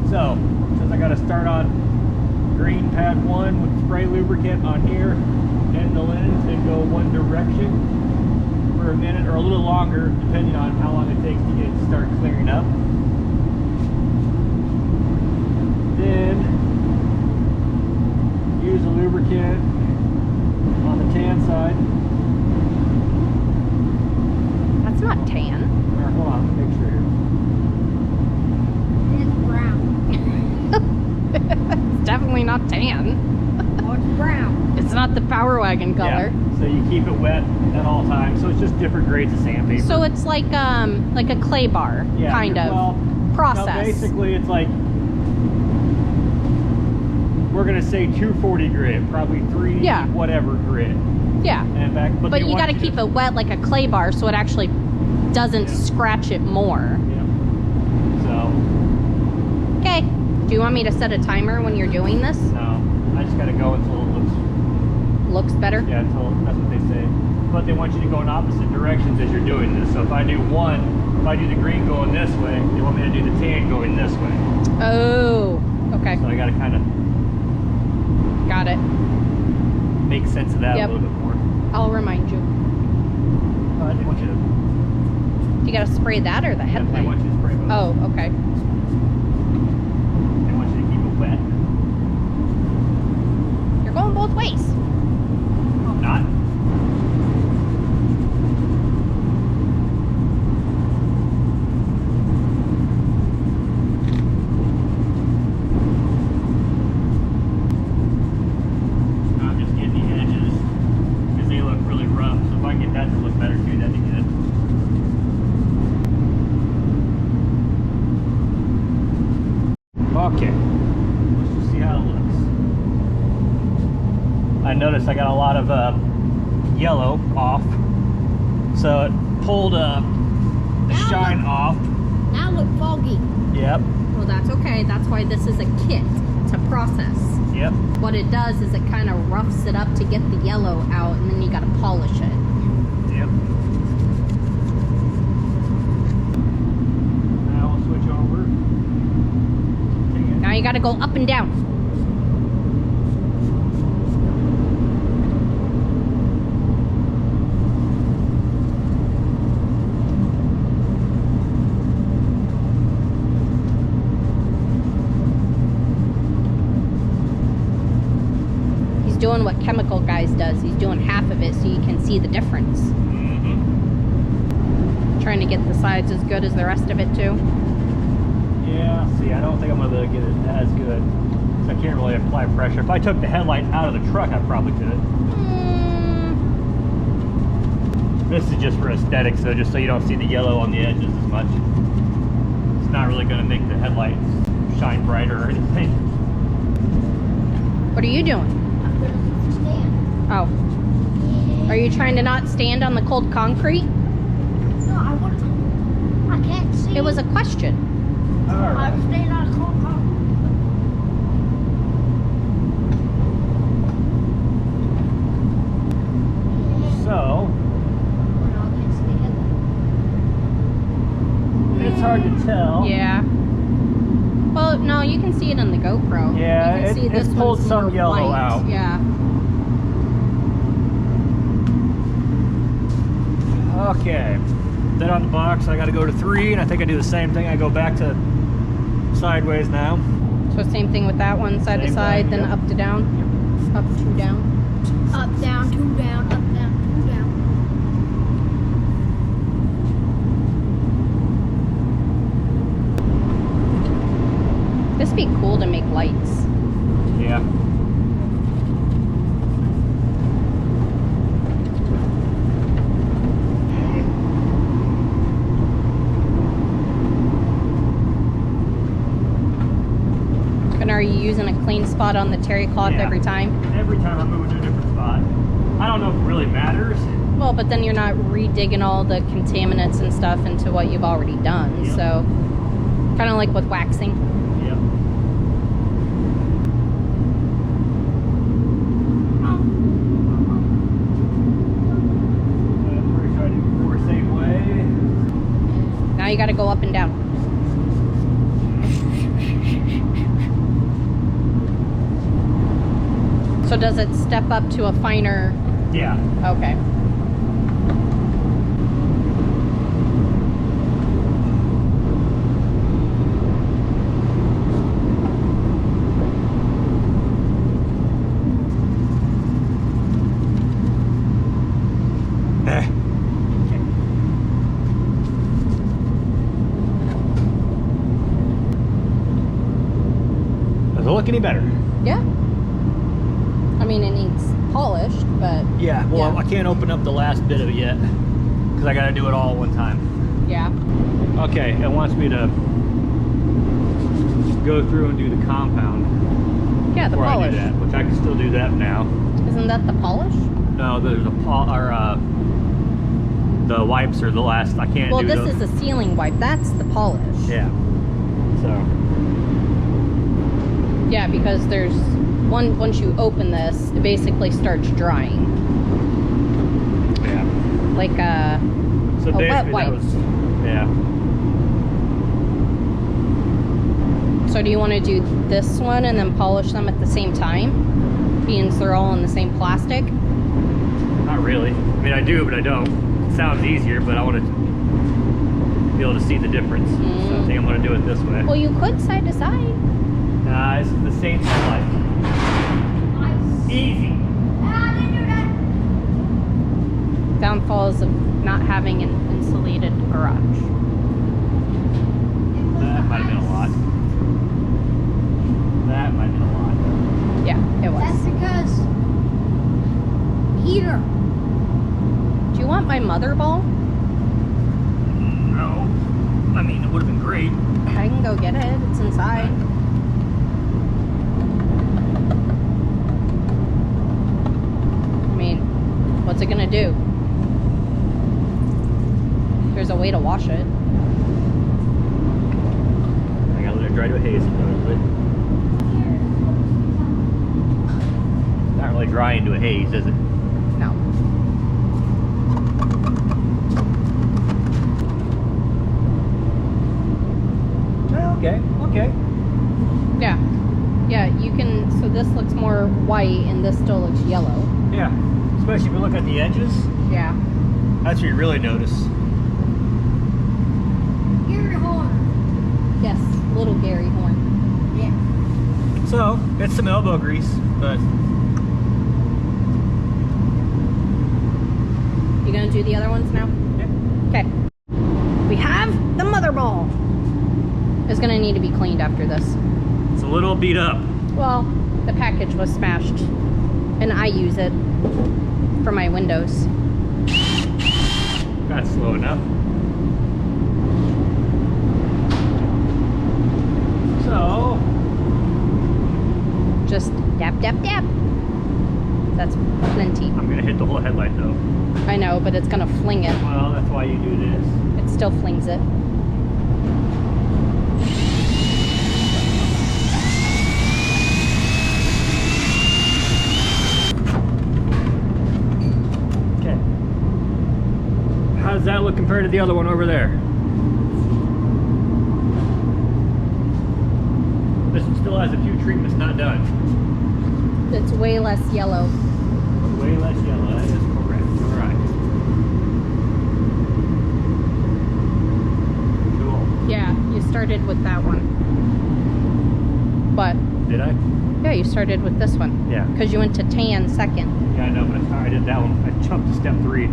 So, since I got to start on green pad 1 with spray lubricant on here and the lens and go one direction for a minute or a little longer, depending on how long it takes to get it to start clearing up. Then use the lubricant on the tan side. That's not tan. Or, hold on, let me make sure here. It's brown. It's definitely not tan. Oh, it's brown. It's not the Power Wagon color. Yeah, so you keep it wet at all times. So it's just different grades of sandpaper. So it's like a clay bar, yeah, kind of well, process. No, basically, it's like, we're gonna say 240 grit, probably 3 Yeah. whatever grit. Yeah. And back, But you got to keep it wet like a clay bar so it actually doesn't scratch it more. Yeah. So, Okay. Do you want me to set a timer when you're doing this? no, I just gotta go until it looks, Looks better? yeah, until, that's what they say. But they want you to go in opposite directions as you're doing this. So if I do the green going this way, they want me to do the tan going this way. Oh, okay. So I gotta kind of Got it. make sense of that Yep. a little bit more. I'll remind you. They want you to, You got to spray that or the they headlight? want you to spray both. Oh, okay. They want you to keep it wet. You're going both ways. Not. I'm just getting the edges because they look really rough. So if I can get that to look better too, that'd be good. Okay, let's just see how it looks. I noticed I got a lot of yellow off, so it pulled the shine off. Now look foggy. Yep, Well, that's okay. That's why this is a kit to process. yep. What it does is it kind of roughs it up to get the yellow out, and then you got to polish it. Yep. Now we'll switch over. Now you got to go up and down. He's doing what Chemical Guys does. He's doing half of it so you can see the difference. Trying to get the sides as good as the rest of it too. Yeah, see, I don't think I'm going to be able to get it as good. So I can't really apply pressure. If I took the headlight out of the truck, I probably could. This is just for aesthetics, though, just so you don't see the yellow on the edges as much. It's not really going to make the headlights shine brighter or anything. What are you doing? I'm gonna stand. Oh. Are you trying to not stand on the cold concrete? No, I can't see. It was a question. Alright. I'm staying on cold concrete. So, it's hard to tell. Yeah. Well, no, you can see it on the GoPro. Yeah, you can see this it's pulled one's some more yellow white. out. Yeah. Okay. Then on the box, I got to go to 3, and I think I do the same thing. I go back to sideways now. So same thing with that one, side to Same side, thing, then yep. up to down. Up, 2 down. Up, down, 2 down, up, down, 2 down. This would be cool to make lights. Yeah. And are you using a clean spot on the terry cloth Yeah. every time? Every time I move to a different spot. I don't know if it really matters. Well, but then you're not redigging all the contaminants and stuff into what you've already done. Yep. So, kind of like with waxing. Yep. I'm pretty sure I do 4 same way. Now you got to go up and down. So does it step up to a finer? Yeah. Okay. Does it look any better? Yeah. I mean, it needs polished, but Yeah. Well, yeah. I can't open up the last bit of it yet because I got to do it all at one time. Yeah. Okay, it wants me to go through and do the compound Yeah, the before I polish. do that, which I can still do that now. Isn't that the polish? No, there's a the wipes are the last. I can't Well, do this those. is a sealing wipe. That's the polish. Yeah. So. Yeah, because there's once you open this, it basically starts drying. Yeah. Like a So wet basically wipe. that was. Yeah. So do you want to do this one and then polish them at the same time? Being they're all in the same plastic? Not really. I mean, I do, but I don't. It sounds easier, but I want to be able to see the difference. So I think I'm going to do it this way. Well, you could side to side. This is the same Headlight. Nice. Easy. I didn't do that. Downfalls of not having an insulated garage. That might have been a lot. That might have been a lot. Yeah, it was. That's because heater. Do you want my mother ball? No. I mean, it would have been great. I can go get it. It's inside. I mean, what's it gonna do? There's a way to wash it. I gotta let it dry to a haze, supposedly. Not really dry into a haze, is it? No. Okay, okay. Yeah. Yeah, you can, so this looks more white and this still looks yellow. Yeah, especially if you look at the edges. Yeah. That's what you really notice. Heater horn. Yes, little Gary horn. Yeah. So, it's some elbow grease, but You gonna do the other ones now? yeah. Okay. We have the mother ball. It's gonna need to be cleaned after this. It's a little beat up. Well, the package was smashed and I use it for my windows. That's slow enough. So, Just dab, dab, dab. That's plenty. I'm gonna hit the whole headlight though. I know, but it's gonna fling it. Well, that's why you do this. It still flings it. Okay. How does that look compared to the other one over there? This one still has a few treatments not done. It's way less yellow. Way less yellow, that is correct. Alright. Cool. Yeah, you started with that one. But, Did I? yeah, you started with this one. Yeah. Because you went to tan second. Yeah, I know, but I did that one. I jumped to step 3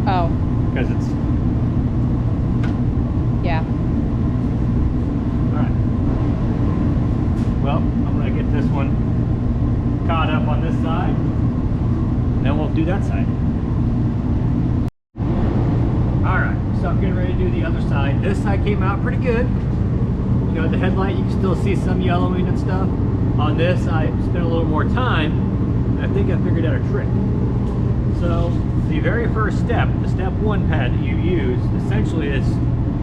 Oh, because it's... yeah. Alright. Well, I'm going to get this one caught up on this side. And then we'll do that side. Alright, so I'm getting ready to do the other side. This side came out pretty good. You know, the headlight, you can still see some yellowing and stuff. On this, I spent a little more time, and I think I figured out a trick. So, the very first step, the step 1 pad that you use, essentially is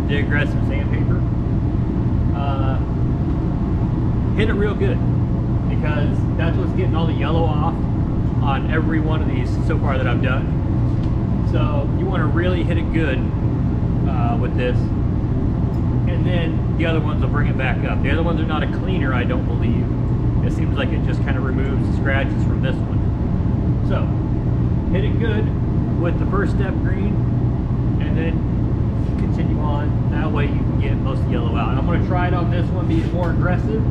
the aggressive sandpaper. Hit it real good, because that's what's getting all the yellow off on every one of these so far that I've done. So, you want to really hit it good with this. And then the other ones will bring it back up. The other ones are not a cleaner, I don't believe. It seems like it just kind of removes the scratches from this one. So, hit it good with the first step green, and then continue on. That way you can get most of the yellow out. And I'm going to try it on this one, be more aggressive.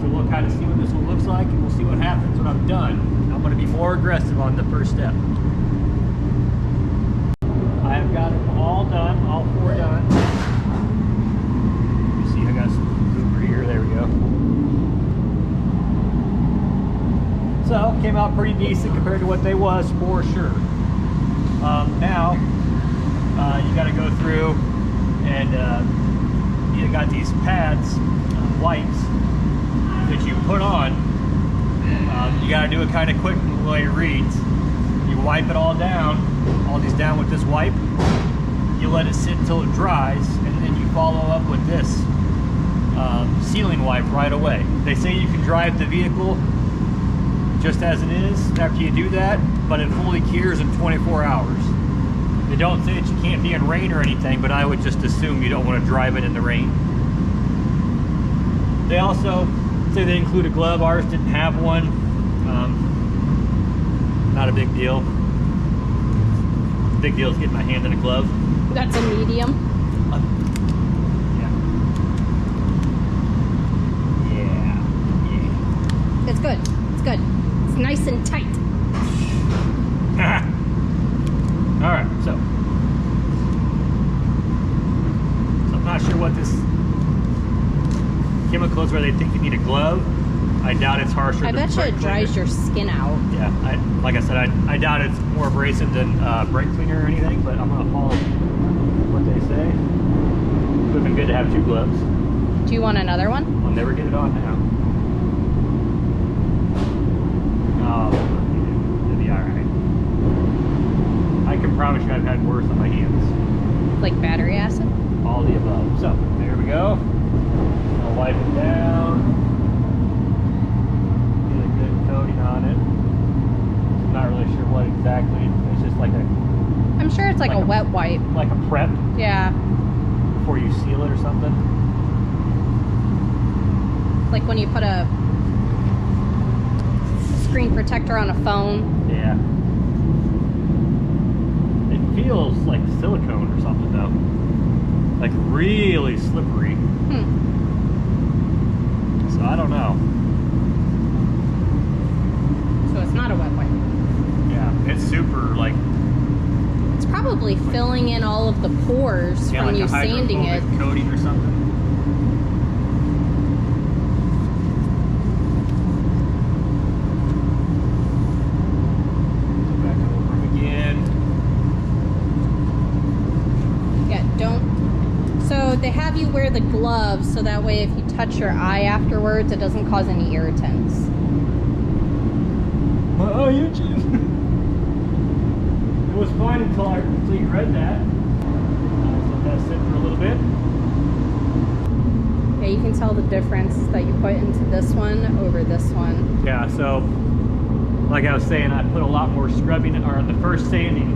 So we'll kind of see what this one looks like, and we'll see what happens when I'm done. I'm going to be more aggressive on the first step. I have got them all done, all 4 done. You see, I got some over here. There we go. So, came out pretty decent compared to what they was, for sure. Now, you got to go through and you got these pads, wipes, that you put on. You got to do it kind of quick the way it reads. You wipe it all down, all these down with this wipe. You let it sit until it dries, and then you follow up with this sealing wipe right away. They say you can drive the vehicle just as it is after you do that, but it fully cures in 24 hours. They don't say that you can't be in rain or anything, but I would just assume you don't want to drive it in the rain. They also say they include a glove. Ours didn't have one. Not a big deal. Big deal is getting my hand in a glove. That's a medium. Yeah. It's good. It's good. It's nice and tight. All right, so I'm not sure what this chemical is where they think you need a glove. I doubt it's harsher I than bet you it brake dries cleaner. your skin out. Yeah, like I said, I doubt it's more abrasive than brake cleaner or anything, but I'm gonna follow what they say. It would have been good to have 2 gloves. Do you want another one? I'll never get it on now. Oh, it'll be alright. I can promise you I've had worse on my hands. Like battery acid? All the above. So, there we go. I'll wipe it down. Get a good coating on it. I'm not really sure what exactly. It's just like a... I'm sure it's like a wet wipe. Like a prep Yeah. before you seal it or something. Like when you put a screen protector on a phone. Yeah. It feels like silicone or something though. Like really slippery. So I don't know. So it's not a wet wipe. Yeah, it's super like... It's probably filling in all of the pores Yeah, from like you a sanding it. hydrophobic coating or something. Go back over them again. Yeah, don't. So they have you wear the gloves so that way if you touch your eye afterwards, it doesn't cause any irritants. My eye itches. It was fine until you read that. Just let that sit for a little bit. Yeah, you can tell the difference that you put into this one over this one. Yeah, so like I was saying, I put a lot more scrubbing, or the first sanding,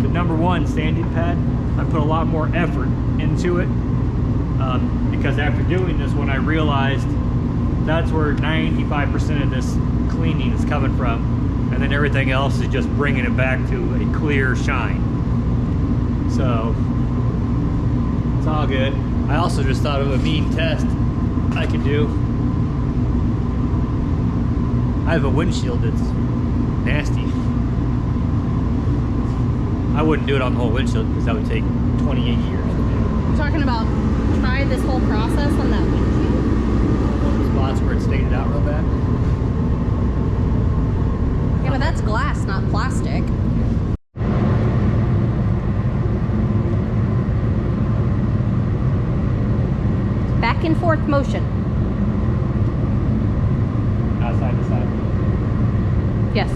the #1 sanding pad, I put a lot more effort into it because after doing this one, I realized that's where 95% of this cleaning is coming from, and then everything else is just bringing it back to a clear shine. So it's all good. I also just thought of a mean test I could do. I have a windshield that's nasty. I wouldn't do it on the whole windshield because that would take 28 years to do. You're talking about try this whole process on that windshield? One of the spots where it's stained out real bad. Yeah, but that's glass, not plastic. Back and forth motion. Side to side. Yes.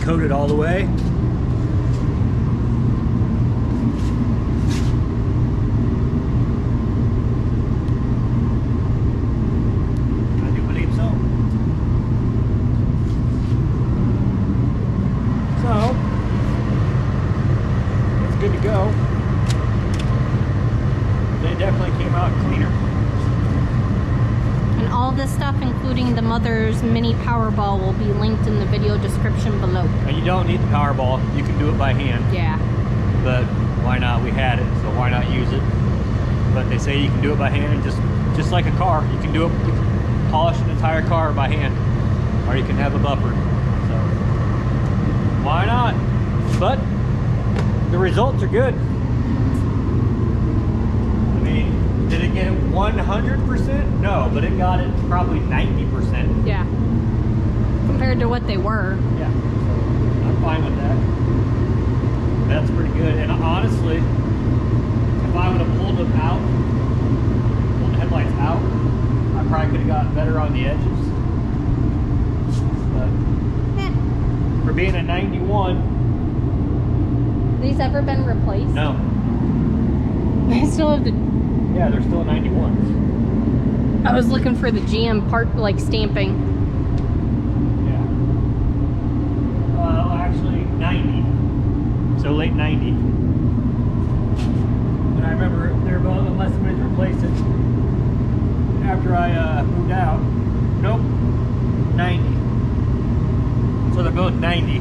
coated all the way. I do believe so. So, it's good to go. They definitely came out cleaner. And all this stuff, including the mother's mini Powerball, will be linked in the video description below. And you don't need the Powerball. You can do it by hand. Yeah. But why not? We had it, so why not use it? But they say you can do it by hand, and just like a car, you can do it. You can polish an entire car by hand, or you can have a bumper. So why not? But the results are good. I mean, did it get it 100%? No, but it got it probably 90%. Yeah. Compared to what they were. Yeah, so I'm fine with that. That's pretty good. And honestly, if I would have pulled them out, pulled the headlights out, I probably could have got better on the edges. But for being a 91, These ever been replaced? no. They still have the... Yeah, they're still 91s. I was looking for the GM part, like, stamping. Yeah. Actually, 90. So late 90. And I remember they're both, unless somebody's replaced it after I moved out. Nope. 90. So they're both 90.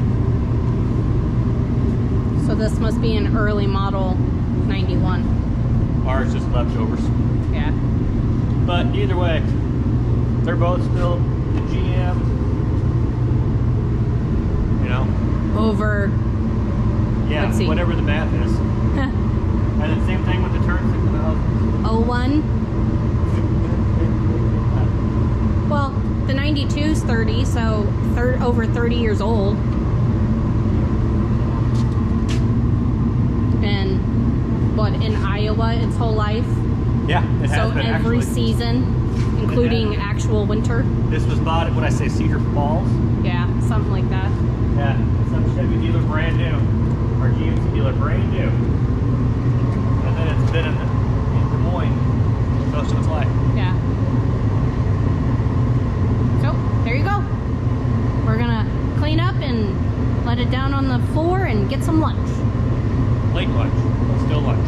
So this must be an early model 91. Ours just leftovers. Yeah. But either way, they're both still the GM. You know? Over... Yeah, Let's see. whatever the math is. And then same thing with the turn signal. 01. Well, the 92's 30, so over 30 years old. And what, in Iowa its whole life? Yeah, it has So been every actually. season, including actual winter. This was bought at, what I say, Cedar Falls. Yeah, something like that. Yeah, some Chevy dealer brand new. Or GMC dealer brand new. And then it's been in Des Moines most of its life. Yeah. So, there you go. We're gonna clean up and let it down on the floor and get some lunch. Late lunch. Still lunch.